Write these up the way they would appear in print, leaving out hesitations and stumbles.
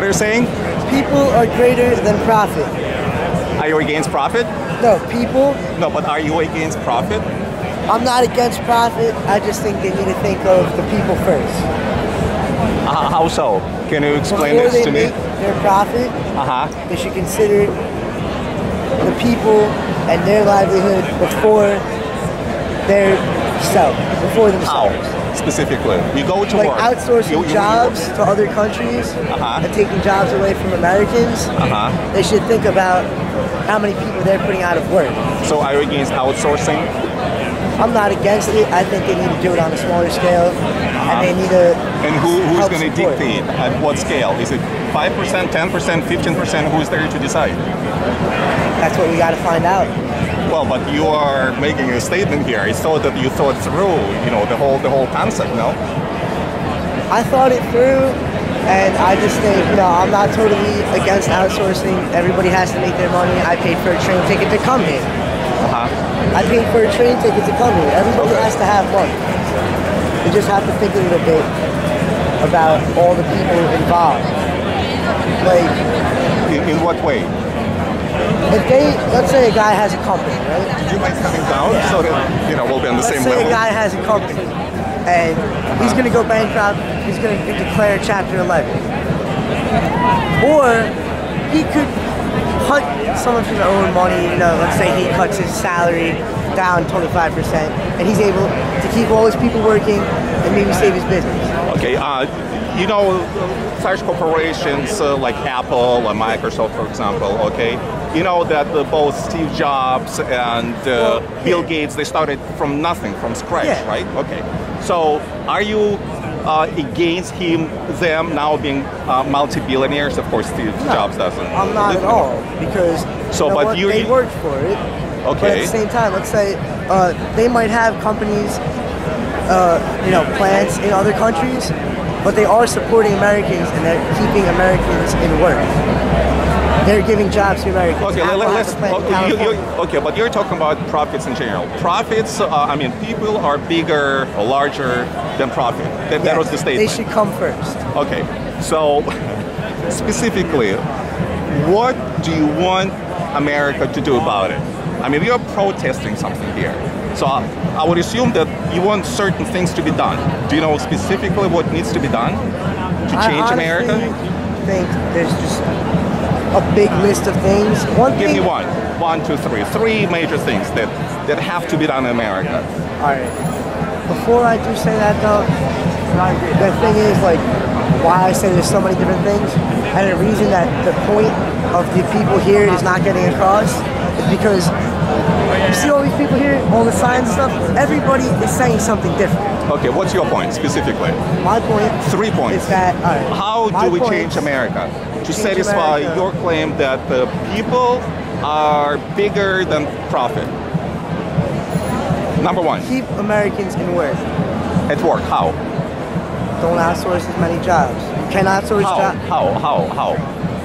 you're saying? People are greater than profit. Are you against profit? No, people. No, but are you against profit? I'm not against profit. I just think they need to think of the people first. How so? Can you explain Before this to they me? make their profit, they should consider the people and their livelihood before their self, before themselves. How? Specifically, you go to like work. Outsourcing jobs to other countries and taking jobs away from Americans. They should think about how many people they're putting out of work. So are you against outsourcing? I'm not against it. I think they need to do it on a smaller scale, and they need to. And who's going to dictate at what scale? Is it 5%, 10%, 15%? Who's there to decide? That's what we got to find out. Well, but you are making a statement here. I thought that you thought through, the whole concept. No. I thought it through, and I just think, I'm not totally against outsourcing. Everybody has to make their money. I paid for a train ticket to come here. I paid for a train ticket to come here. Everybody has to have money. You just have to think a little bit about all the people involved. Like, in what way? If let's say a guy has a company, right? Do you mind coming down so that we'll be on the same level? Let's say a guy has a company and he's going to go bankrupt. He's going to declare Chapter 11, or he could cut some of his own money. Let's say he cuts his salary down 25%, and he's able to keep all his people working and maybe save his business. Okay, large corporations like Apple or Microsoft, for example, okay, that both Steve Jobs and Bill Gates, they started from nothing, from scratch, right? Okay, so are you against them now being multi-billionaires? Of course, Steve Jobs doesn't. I'm not at all, because they worked for it. Okay. But at the same time, let's say they might have companies, plants in other countries, but they are supporting Americans and they're keeping Americans in work. They're giving jobs to Americans. Okay, but you're talking about profits in general. Profits, people are bigger or larger than profit. That was the statement. They should come first. Okay, so specifically, what do you want America to do about it? You're protesting something here. So I would assume that you want certain things to be done. Do you know specifically what needs to be done to change America? I think there's just a big list of things. Give me one. 1, 2, 3. 3 major things that have to be done in America. All right. Before I do say that, though, the thing is, why I say there's so many different things, and the reason that the point of the people here is not getting across is because you see all these people here, all the signs and stuff, everybody is saying something different. Okay, what's your point specifically? My point 3 points. Is that, how do we change America to satisfy your claim that the people are bigger than profit? Number 1. Keep Americans in work. At work, how? Don't outsource as many jobs. You can outsource jobs.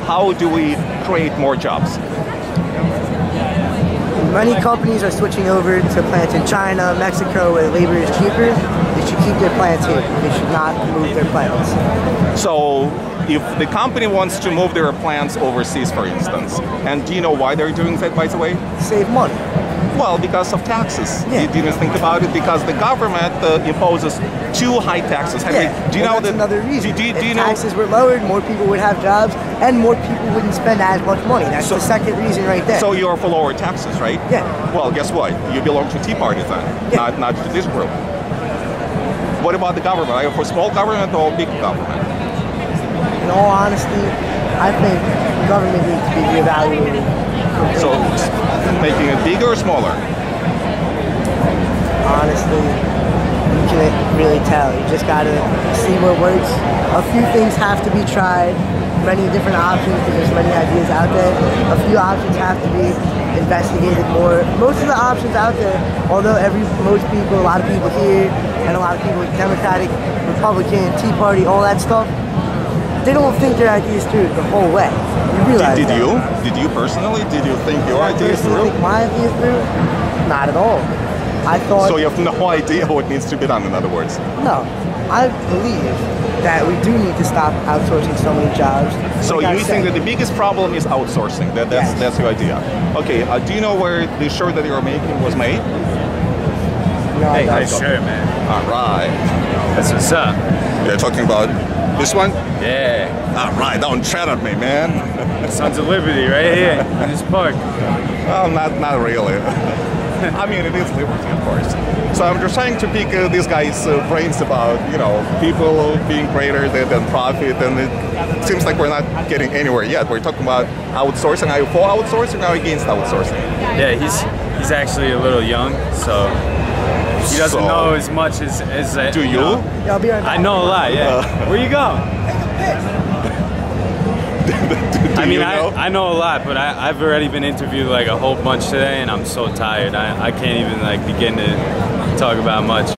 How do we create more jobs? Many companies are switching over to plants in China, Mexico, where labor is cheaper. They should keep their plants here. They should not move their plants. So, if the company wants to move their plants overseas, for instance, and do you know why they're doing that, by the way? Save money. Well, because of taxes. Yeah. You didn't think about it, because the government imposes too high taxes. Do you know that's another reason? Do you know? Taxes were lowered, more people would have jobs, and more people wouldn't spend as much money. That's the second reason right there. So you're for lower taxes, right? Yeah. Well, guess what? You belong to Tea Party then, not to this group. What about the government? Are you for small government or big government? In all honesty, I think government needs to be reevaluated. So, making it bigger or smaller? Honestly, you can't really tell. You just gotta see what works. A few things have to be tried, many different options, because there's many ideas out there. A few options have to be investigated more. Most of the options out there, although most people, a lot of people here, and a lot of people Democratic, Republican, Tea Party, all that stuff, they don't think their ideas through the whole way. You realize Did you personally? Did you think your ideas through? Think my ideas through? Not at all. I thought. So you have no idea what needs to be done, in other words? No, I believe that we do need to stop outsourcing so many jobs. So Like I you think said, that the biggest problem is outsourcing? That's your idea. Okay. Do you know where the shirt that you're making was made? no, I Hey, don't. nice shirt, man. All right. That's what's up. You're talking about this one? Yeah. All right. Don't chat at me, man. Sons of Liberty right here in this park. Well, not really. I mean, it is liberty, of course. So I'm just trying to pick these guys' brains about, you know, people being greater than profit, and it seems like we're not getting anywhere yet. We're talking about outsourcing. Are you for outsourcing or against outsourcing? Yeah, he's actually a little young, so he doesn't So, know as much as Do you? Yeah, I'll be right back. I know a lot, yeah. Where you going? I mean, I know a lot, but I've already been interviewed like a whole bunch today, and I'm so tired. I can't even like begin to talk about much.